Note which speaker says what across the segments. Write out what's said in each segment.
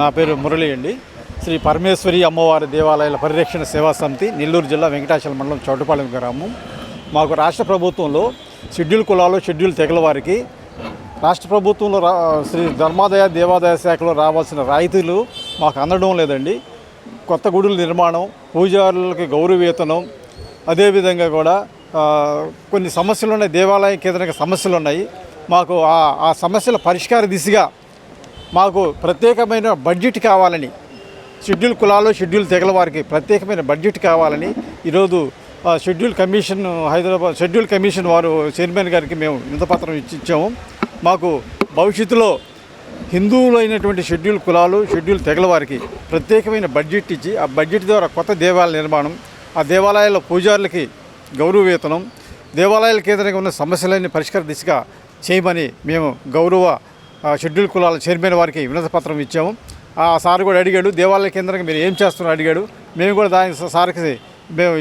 Speaker 1: నా పేరు మురళి అండి. శ్రీ పరమేశ్వరి అమ్మవారి దేవాలయాల పరిరక్షణ సేవా సమితి, నెల్లూరు జిల్లా వెంకటాచలం మండలం చౌటపాలెం గ్రామం. మాకు రాష్ట్ర ప్రభుత్వంలో షెడ్యూల్ కులాలు, షెడ్యూల్ తెగల వారికి రాష్ట్ర ప్రభుత్వంలో శ్రీ ధర్మాదాయ దేవాదాయ శాఖలో రావాల్సిన రాయితీలు మాకు అందడం లేదండి. కొత్త గుడుల నిర్మాణం, పూజారులకి గౌరవవేతనం, అదేవిధంగా కూడా కొన్ని సమస్యలు ఉన్నాయి, దేవాలయం కేంద్రంగా సమస్యలు ఉన్నాయి. మాకు ఆ సమస్యల పరిష్కార దిశగా మాకు ప్రత్యేకమైన బడ్జెట్ కావాలని, షెడ్యూల్ కులాలు, షెడ్యూల్ తెగల వారికి ప్రత్యేకమైన బడ్జెట్ కావాలని ఈరోజు schedule commission, Hyderabad schedule commission వారు చైర్మన్ గారికి మేము వినతిపత్రం ఇచ్చాము. మాకు భవిష్యత్తులో హిందువులైనటువంటి షెడ్యూల్ కులాలు, షెడ్యూల్ తెగల వారికి ప్రత్యేకమైన బడ్జెట్ ఇచ్చి, ఆ బడ్జెట్ ద్వారా కొత్త దేవాలయ నిర్మాణం, ఆ దేవాలయాల పూజారులకి గౌరవవేతనం, దేవాలయాల కేంద్రంగా ఉన్న సమస్యలన్నీ పరిష్కార దిశగా చేయమని మేము గౌరవ షెడ్యూల్ కులాల చైర్మన్ వారికి వినతిపత్రం ఇచ్చాము. ఆ సార్ కూడా అడిగాడు, దేవాలయ కేంద్రంగా మీరు ఏం చేస్తున్నారో అడిగాడు. మేము కూడా దానికి సార్కి మేము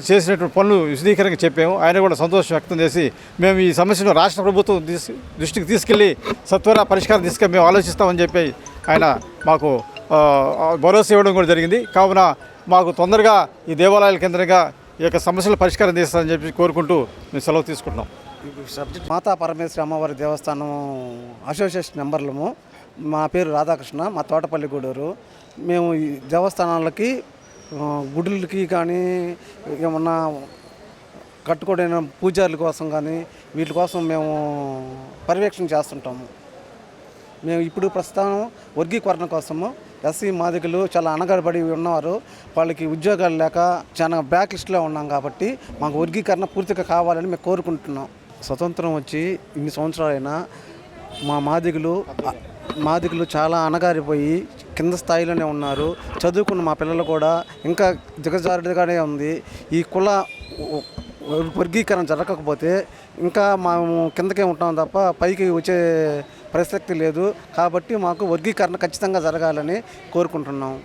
Speaker 1: చేసినటువంటి పనులు విశదీకరంగా చెప్పాము. ఆయన కూడా సంతోషం వ్యక్తం చేసి మేము ఈ సమస్యను రాష్ట్ర ప్రభుత్వం దృష్టికి తీసుకెళ్ళి సత్వర పరిష్కారం దిశగా మేము ఆలోచిస్తామని చెప్పి ఆయన మాకు భరోసా ఇవ్వడం కూడా జరిగింది. కావున మాకు తొందరగా ఈ దేవాలయాల కేంద్రంగా ఈ యొక్క సమస్యల పరిష్కారం చేస్తారని చెప్పి కోరుకుంటూ మేము సెలవు తీసుకుంటున్నాం.
Speaker 2: మాతా పరమేశ్వరి అమ్మవారి దేవస్థానం అసోసియేషన్ మెంబర్లము. మా పేరు రాధాకృష్ణ, మా తోటపల్లి గూడూరు. మేము ఈ దేవస్థానాలకి, గుడులకి కానీ ఏమన్నా కట్టుకోవడం పూజారుల కోసం కానీ వీటి కోసం మేము పర్యవేక్షణ చేస్తుంటాము. మేము ఇప్పుడు ప్రస్తుతం వర్గీకరణ కోసము ఎస్సీ మాదిగలు చాలా అణగారిపడి ఉన్నారు. వాళ్ళకి ఉద్యోగాలు లేక చాలా బ్యాక్ లిస్ట్లో ఉన్నాం కాబట్టి మాకు వర్గీకరణ పూర్తిగా కావాలని మేము కోరుకుంటున్నాం. స్వతంత్రం వచ్చి ఇన్ని సంవత్సరాలైనా మా మాదిగలు చాలా అణగారిపోయి కింద స్థాయిలోనే ఉన్నారు. చదువుకున్న మా పిల్లలు కూడా ఇంకా దిగజారుడుగానే ఉంది. ఈ కుల వర్గీకరణ జరగకపోతే ఇంకా మేము కిందకే ఉంటాం తప్ప పైకి వచ్చే ప్రసక్తి లేదు. కాబట్టి మాకు వర్గీకరణ ఖచ్చితంగా జరగాలని కోరుకుంటున్నాం.